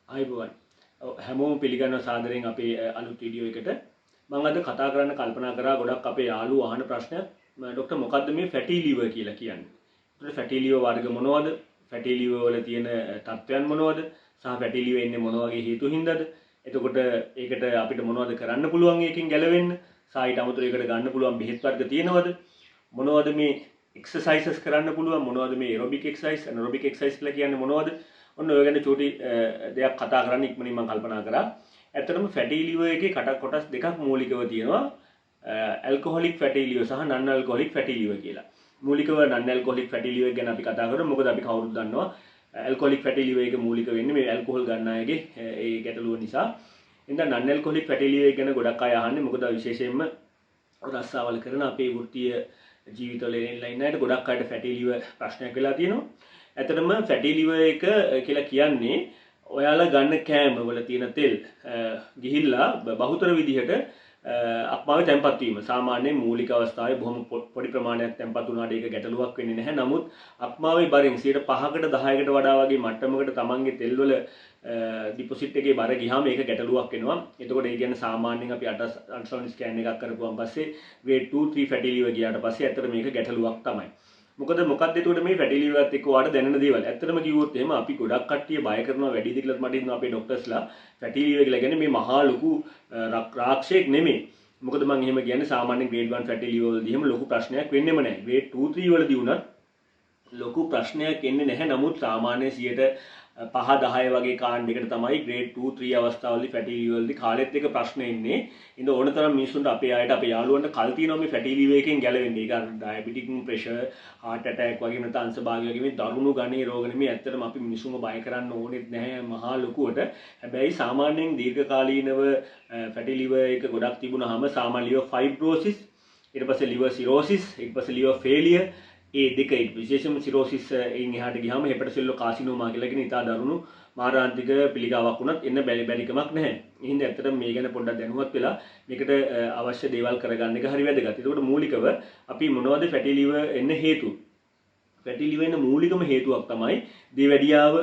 අයිබෝවන් හැමෝම පිළිගන්න සාදරයෙන් අපේ අලුත් වීඩියෝ එකට මම අද කතා කරන්න කල්පනා කරා ගොඩක් අපේ යාළුවෝ අහන ප්‍රශ්නයක් ડોක්ටර් මොකද්ද මේ ෆැටි ලිවර් කියලා කියන්නේ? ඒතර ෆැටි ලිවර් වර්ග මොනවද? ෆැටි ලිවර් වල තියෙන තත්ත්වයන් මොනවද? සහ ෆැටි ලිවර් එන්නේ මොන වගේ හේතු හින්දාද? එතකොට ඒකට අපිට මොනවද කරන්න පුළුවන් එකකින් ගැලවෙන්න? සහ ඊට අමතරව ඒකට ගන්න පුළුවන් බෙහෙත් වර්ග තියෙනවද? මොනවද මේ එක්සර්සයිසස් කරන්න පුළුවන්? මොනවද මේ එරොබික් එක්සර්සයිස්, ඇනරොබික් එක්සර්සයිස් කියලා කියන්නේ මොනවද? ඔන්න ඔය ගැන චූටි දෙයක් කතා කරන්න ඉක්මනින් මම කල්පනා කරා. ඇත්තටම ෆැටි ලිවර් එකේ කොටස් දෙකක් මූලිකව තියෙනවා. ඇල්කොහොලික් ෆැටි ලිවර් සහ නන් ඇල්කොහොලික් ෆැටි ලිවර් කියලා. මූලිකව නන් ඇල්කොහොලික් ෆැටි ලිවර් ගැන අපි කතා කරමු. මොකද අපි කවුරුත් දන්නවා ඇල්කොහොලික් ෆැටි ලිවර් එක මූලික වෙන්නේ මේ ඇල්කොහොල් ගන්න අයගේ ඒ ගැටලුව නිසා. එහෙනම් නන් ඇල්කොහොලික් ෆැටි ලිවර් ගැන ගොඩක් අය අහන්නේ. මොකද විශේෂයෙන්ම රස්සාවල් කරන අපේ වෘත්තීය ජීවිතවල ඉන්න අයට ගොඩක් අයට ෆැටි ලිවර් ප්‍රශ්නයක් වෙලා තියෙනවා. ඇත්තටම ෆැටි ලිවර් එක කියලා කියන්නේ ඔයාලා ගන්න කෑම වල තියෙන තෙල් ගිහිල්ලා බහුතර විදිහට අක්මාවේ තැම්පත් වීම. සාමාන්‍යයෙන් මූලික අවස්ථාවේ බොහොම පොඩි ප්‍රමාණයක් තැම්පත් වුණාට ඒක ගැටලුවක් වෙන්නේ නැහැ. නමුත් අක්මාවේ බරෙන් 5%කට 10%කට වඩා වගේ මට්ටමකට තමන්ගේ තෙල් වල ඩිපොසිට් එකේ බර ගියාම ඒක ගැටලුවක් වෙනවා. එතකොට ඒ කියන්නේ සාමාන්‍යයෙන් අපි අල්ට්‍රාසවුන්ඩ් ස්කෑන් එකක් කරපුවාන් පස්සේ grade 2 3 ෆැටි ලිවර් ගියාට පස්සේ ඇත්තට මේක ගැටලුවක් තමයි. මොකද එතකොට මේ ෆැටි ලිවර්ත් එක්ක ඔයාලට දැනෙන දේවල්. ඇත්තටම කිව්වොත් එහෙම අපි ගොඩක් කට්ටිය බය කරනවා වැඩිද කියලාත් මට හිතෙනවා අපේ ડોක්ටර්ස්ලා ෆැටි ලිවර් කියලා කියන්නේ මේ මහා ලොකු රාක්ෂයෙක් නෙමෙයි. මොකද මම එහෙම කියන්නේ සාමාන්‍ය grade 1 ෆැටි ලිවර් වලදී එහෙම ලොකු ප්‍රශ්නයක් වෙන්නෙම නැහැ. grade 2 3 වලදී උනත් ලොකු ප්‍රශ්නයක් එන්නේ නැහැ. නමුත් සාමාන්‍ය 5-10 වගේ කාණ්ඩයකට තමයි grade 2 3 අවස්ථාවලදී ෆැටි ලිවර් වලදී කාලෙත් එක ප්‍රශ්න එන්නේ. ඉතින් ඕන තරම් මිනිස්සුන්ට අපේ අයට අපේ යාළුවන්ට කල් තියෙනවා මේ ෆැටි ලිවර් එකෙන් ගැලවෙන්න. ඒක ඩයබටික් ප්‍රෙෂර්, heart attack වගේ නැත්නම් අංශභාගය වගේ මේ දරුණු ගණයේ රෝග නෙමෙයි. ඇත්තටම අපි මිනිස්සුන්ව බය කරන්න ඕනෙත් නැහැ මහා ලොකුවට. හැබැයි සාමාන්‍යයෙන් දීර්ඝකාලීනව ෆැටි ලිවර් එක ගොඩක් තිබුණාම සාමාන්‍ය liver fibrosis, ඊට පස්සේ liver cirrhosis, ඊට පස්සේ liver failure ඒ දෙක විශේෂයෙන්ම සිරෝසිස් එයින් එහාට ගියාම හෙපටසෙල්ලෝ කාසිනෝමා කියලා කියන ඉතා දරුණු මාරාන්තික පිළිකාවක් වුණත් එන්න බැරිකමක් නැහැ. ඒ හින්දා ඇත්තටම මේ ගැන පොඩ්ඩක් දැනුවත් වෙලා මේකට අවශ්‍ය දේවල් කරගන්න එක හරි වැදගත්. ඒකට මූලිකව අපි මොනවද ෆැටි ලිවර් එන්න හේතු? ෆැටි ලිවර් එන්න මූලිකම හේතුවක් තමයි දියවැඩියාව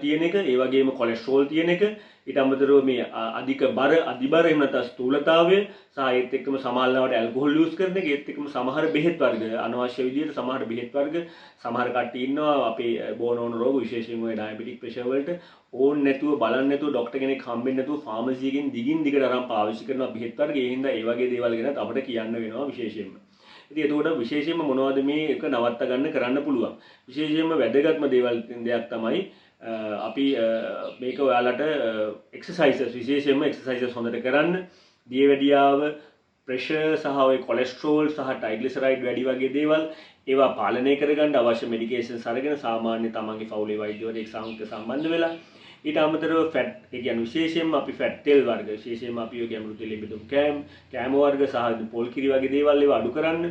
තියෙන එක, ඒ වගේම කොලෙස්ටරෝල් තියෙන එක, ඊට අමතරව මේ අධිබර එහෙම නැත්නම් ස්ථූලතාවය සහ ඒත් එක්කම සමහරවිට ඇල්කොහොල් යූස් කරන එක, ඒත් එක්කම සමහර බෙහෙත් වර්ග අනවශ්‍ය විදිහට සමහර බෙහෙත් වර්ග සමහර කට්ටිය ඉන්නවා අපේ බෝනෝන රෝග විශේෂයෙන්ම ඔය ඩයබටික් ප්‍රෙෂර් වලට ඕන් නැතුව බලන්න නැතුව ડોක්ටර් කෙනෙක් හම්බෙන්නේ නැතුව ෆාමසි එකෙන් දිගින් දිගට අරන් පාවිච්චි කරන බෙහෙත් වර්ග. ඒ හින්දා ඒ වගේ දේවල් ගැන අපිට කියන්න වෙනවා විශේෂයෙන්ම. ඉතින් එතකොට විශේෂයෙන්ම මොනවද මේ එක නවත්ත ගන්න කරන්න පුළුවන්. විශේෂයෙන්ම වැදගත්ම දෙයක් තමයි අපි මේක ඔයාලට එක්සර්සයිසස් විශේෂයෙන්ම එක්සර්සයිසස් හොඳට කරන්න. දියවැඩියාව, ප්‍රෙෂර් සහ ඔය කොලෙස්ටරෝල් සහ ට්‍රයිග්ලිසරයිඩ් වැඩි වගේ දේවල් ඒවා පාලනය කරගන්න අවශ්‍ය මෙඩිකේෂන්ස් අරගෙන සාමාන්‍ය තමන්ගේ පවුලේ වෛද්‍යවරයෙක් සම්බන්ධ වෙලා ඊට අමතරව ෆැට් ඒ කියන්නේ විශේෂයෙන්ම අපි ෆැට් තෙල් වර්ග විශේෂයෙන්ම අපි ඔය ගැඹුරු තෙල් බෙදුම් කෑම වර්ග සහ පොල් කිරි වගේ දේවල් ඒවා අඩු කරන්න.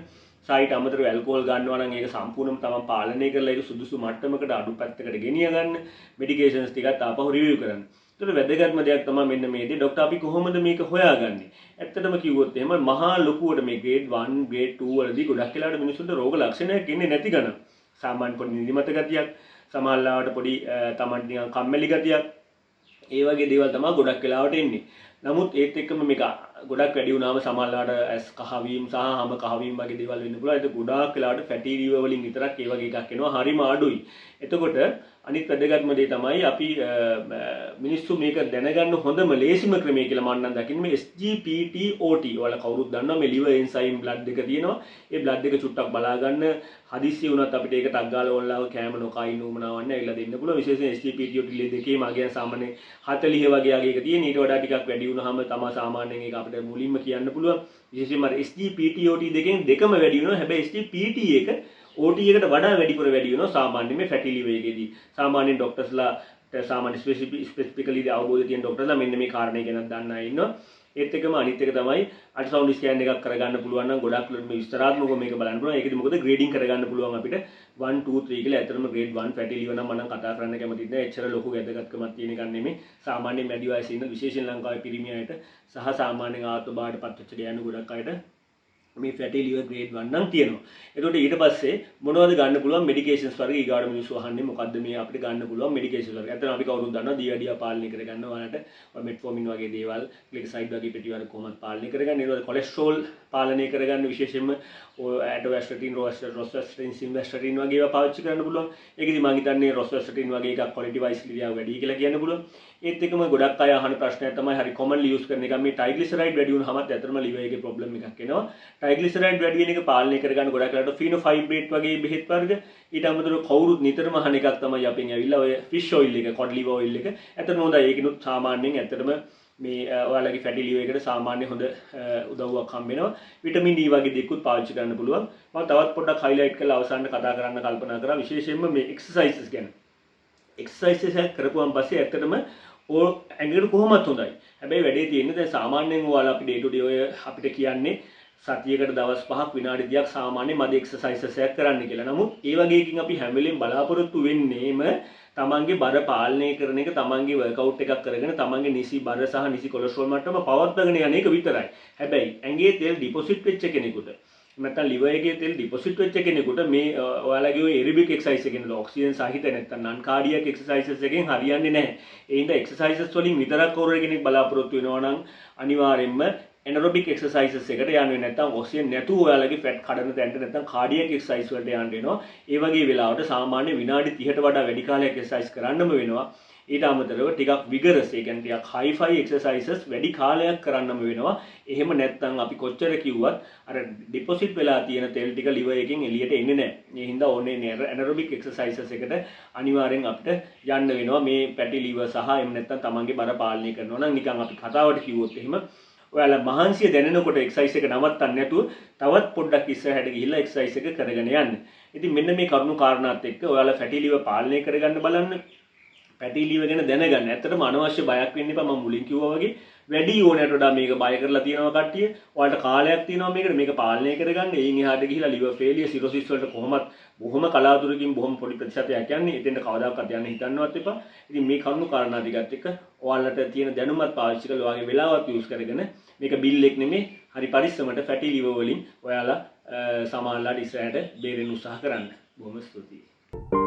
සයිට අමතරව ඇල්කොහොල් ගන්නවා නම් ඒක සම්පූර්ණයෙන්ම තමන් පාලනය කරලා ඒක සුදුසු මට්ටමකට අඩු පැත්තකට ගෙනිය ගන්න. මෙඩිකේෂන්ස් ටිකත් ආපහු රිවිව් කරන්න. ඒතර වැදගත්ම දෙයක් තමයි මෙන්න මේදී ડોක්ටර් අපි කොහොමද මේක හොයාගන්නේ? ඇත්තටම කිව්වොත් එහෙම මහා ලොකුවට මේ grade 1 grade 2 වලදී ගොඩක් වෙලාවට මිනිස්සුන්ට රෝග ලක්ෂණයක් එන්නේ නැති ගණන්. සාමාන්‍ය පොඩි නිදිමත ගතියක්, සමහරවිට පොඩි තමන්ට නිකන් කම්මැලි ගතියක්, ඒ වගේ දේවල් තමයි ගොඩක් වෙලාවට එන්නේ. නමුත් ඒත් එක්කම මේක ගොඩක් වැඩි වුණාම සමහරවිට ඇස් කහවීම සහ හම කහවීම වගේ දේවල් වෙන්න පුළුවන්. ඒක ගොඩාක් වෙලාවට ෆැටි ලිවර් වලින් විතරක් ඒ වගේ එකක් එනවා. හරිම අඩුයි. එතකොට අනිත් වැදගත්ම දේ තමයි අපි මිනිස්සු මේක දැනගන්න හොඳම ලේසිම ක්‍රමය කියලා මම නම් දකින්නේ මේ SGPT-OT. ඔයාලා කවුරුත් දන්නවා මේ liver enzyme blood එක තියෙනවා. ඒ blood එක චුට්ටක් බලා ගන්න හදිස්සිය වුණත් අපිට ඒක ටක් ගාලා ඕන්ලාව කැම නොකයින් උමනාවක් නැහැ ඇවිල්ලා දෙන්න පුළුවන්. විශේෂයෙන් SGPT-OT දෙකේම අගයන් සාමාන්‍යයෙන් 40 වගේ අගයක තියෙන. ඊට වඩා ටිකක් වැඩි වුණාම තමයි සාමාන්‍යයෙන් ඒක අපිට මුලින්ම කියන්න පුළුවන්. විශේෂයෙන්ම SGPT-OT දෙකම වැඩි වෙනවා. හැබැයි SGPT එක OT එකට වඩා වැඩිපුර වැඩි වෙනවා සාමාන්‍ය මේ ෆැටි ලිවර් එකේදී. සාමාන්‍ය ડોක්ටර්ස්ලා සාමාන්‍ය ස්පෙસિෆිකලි අවබෝධය තියෙන ડોක්ටර්ස්ලා මෙන්න මේ කාරණේ ගැන දන්න අය ඉන්නවා. ඒත් එකම අනිත් එක තමයි අල්ට්‍රාසවුන්ඩ් ස්කෑන් එකක් කරගන්න පුළුවන් නම් ගොඩක් මේ විස්තරාත්මකව මේක බලන්න පුළුවන්. ඒකෙදි මොකද ග්‍රේඩින් කරගන්න පුළුවන් අපිට 1 2 3 කියලා. ඇත්තටම grade 1 ෆැටි ලිවර් නම් මම කතා කරන්න කැමතිත් නෑ. එච්චර ලොකු වැදගත්කමක් තියෙන එකක් නෙමෙයි. සාමාන්‍ය මැදි වයසේ ඉන්න විශේෂයෙන් ලංකාවේ පිරිමි අයට සහ සාමාන්‍යයෙන් ආත්ම බාහිර පත්වෙච්ච ගෑනු ගොඩක් අයට මේ ෆැටි ලිවර් ග්‍රේඩ් 1 නම් තියෙනවා. එතකොට ඊට පස්සේ මොනවද ගන්න පුළුවන් මෙඩිකේෂන්ස් වර්ග ඊගාඩ මිනිස්සු අහන්නේ මොකද්ද මේ අපිට ගන්න පුළුවන් මෙඩිකේෂන්ස් වර්ග. ඇත්තටම අපි කවුරුත් දන්නවා දියවැඩියා පාලනය කරගන්න ඔයාලට මෙට්ෆෝමින් වගේ දේවල්, ග්ලිසයිඩ් වගේ පිටි වර්ග කොහොමද පාලනය කරගන්නේ. ඊට පස්සේ කොලෙස්ටරෝල් පාලනය කරගන්න විශේෂයෙන්ම ඇටෝවැස්ටටින්, රොස්වැස්ටටින්, සිම්වැස්ටටින් වගේ ඒවා පාවිච්චි කරන්න පුළුවන්. ඒකෙදි මම හිතන්නේ රොස්වැස්ටටින් වගේ එකක් ක්වොලිටි වයිස් ලිවියා වැඩි කියලා කියන්න පුළුවන්. ඒත් එක්කම ගොඩක් අය අහන ප්‍රශ්නයක් තමයි හරි කොමන්ලි යූස් කරන එක මේ ට්‍රයිග්ලිසරයිඩ් වැඩි වුණාම ඇත්තටම liver එකේ ප්‍රොබ්ලම් එකක් එනවා. ට්‍රයිග්ලිසරයිඩ් වැඩි වෙන එක පාලනය කරගන්න ගොඩක් වෙලාවට ෆිනෝෆයිබ්‍රේට් වගේ බෙහෙත් වර්ග ඊට අමතරව කවුරුත් නිතරම අහන එකක් තමයි අපෙන් ඇවිල්ලා ඔය ෆිෂ් ඔයිල් එක, කොඩ් ලිවර් ඔයිල් එක. ඇත්තටම හොඳයි. ඒකිනුත් සාමාන්‍යයෙන් ඇත්තටම මේ ඔයාලගේ ෆැටි ලිවර් එකට සාමාන්‍ය හොඳ උදව්වක් හම්බ වෙනවා. විටමින් D වගේ දෙයක්ත් පාවිච්චි කරන්න පුළුවන්. මම තවත් පොඩ්ඩක් හයිලයිට් කරලා අවසානට කතා කරන්න කල්පනා කරා විශේෂයෙන්ම මේ එක්සර්සයිසස් ගැන. එක්සර්සයිසස් කරපුවාන් පස්සේ ඇත්තටම ඇඟට කොහොමත් හොඳයි. හැබැයි වැඩේ තියෙන්නේ දැන් සාමාන්‍යයෙන් ඔයාලා අපි ඩේ ටු ඩේ ඔය අපිට කියන්නේ සතියකට දවස් 5ක් විනාඩි 30ක් සාමාන්‍ය මද එක්සර්සයිසස් එකක් කරන්න කියලා. නමුත් ඒ වගේ එකකින් අපි හැම වෙලෙම බලාපොරොත්තු වෙන්නේම තමන්ගේ බර පාලනය කරන එක, තමන්ගේ වර්කවුට් එකක් කරගෙන තමන්ගේ නිසි බර සහ නිසි කොලෙස්ටරෝල් මට්ටම පවත්වාගෙන යන එක විතරයි. හැබැයි ඇඟේ තෙල් ඩිපොසිට් වෙච්ච කෙනෙකුට නැත්නම් liver එකේ තෙල් ඩිපොසිට් වෙච්ච කෙනෙකුට මේ ඔයාලගේ ඔය එරිබික් එක්සර්සයිස් එකෙන් ඔක්සිජන් සහිත නැත්නම් නන් කාඩියක් එක්සර්සයිසස් එකෙන් හරියන්නේ නැහැ. ඒ හින්දා එක්සර්සයිසස් වලින් විතරක් කවුරු කෙනෙක් බලාපොරොත්තු වෙනවා නම් අනිවාර්යෙන්ම එනරොබික් එක්සර්සයිසස් එකට යන්න වෙන්නේ. නැත්නම් ඔක්සිජන් නැතුව ඔයාලගේ ෆැට් කඩන තැනට නැත්නම් කාඩියක් එක්සර්සයිස් වලට යන්න වෙනවා. ඒ වගේ වෙලාවට සාමාන්‍ය විනාඩි 30ට වඩා වැඩි කාලයක් එක්සර්සයිස් කරන්නම වෙනවා. ඊට අමතරව ටිකක් විගරස්, ඒ කියන්නේ ටිකක් හයිෆයි එක්සර්සයිසස් වැඩි කාලයක් කරන්නම වෙනවා. එහෙම නැත්නම් අපි කොච්චර කිව්වත් අර ඩිපොසිට් වෙලා තියෙන තෙල් ටික liver එකෙන් එළියට එන්නේ නැහැ. ඒ හින්දා ඕනේ ඇනරොබික් එක්සර්සයිසස් එකට අනිවාර්යෙන් අපිට යන්න වෙනවා. මේ පැටි liver සහ එහෙම නැත්නම් තමන්ගේ බර පාලනය කරනවා නම් නිකන් අපි කතාවට කිව්වොත් එහෙම ඔයාලා මහන්සිය දැනෙනකොට එක්සර්සයිස් එක නවත්තන්න නැතුව තවත් පොඩ්ඩක් ඉස්සරහට ගිහිල්ලා එක්සර්සයිස් එක කරගෙන යන්න. ඉතින් මෙන්න මේ කරුණු කාරණාත් එක්ක ඔයාලා ෆැටි liver පාලනය කරගන්න බලන්න. ෆැටි ලිවර් ගැන දැනගන්න. ඇත්තටම අනවශ්‍ය බයක් වෙන්න එපා. මම මුලින් කිව්වා වගේ වැඩි ඕනෑමට වඩා මේක බය කරලා තියෙනවා කට්ටිය. ඔයාලට කාලයක් තියෙනවා මේක පාලනය කරගන්න. එයින් එහාට ගිහිලා liver failure, cirrhosis වලට කොහොමත් බොහොම කලාතුරකින් බොහොම පොඩි ප්‍රතිශතයක් යන්නේ. එතෙන්ට කවදාකවත් යන්න හිතන්නවත් එපා. ඉතින් මේ කරුණු කාරණා ටිකත් එක්ක ඔයාලට තියෙන දැනුමත් පාවිච්චි කරලා ඔයාගේ වෙලාවත් යූස් කරගෙන මේක බිල් එක නෙමෙයි හරි පරිස්සමට ෆැටි liver වලින් ඔයාලා සමානලාට ඉස්සරහට බේරෙන්න උත්සාහ කරන්න. බොහොම ස්තුතියි.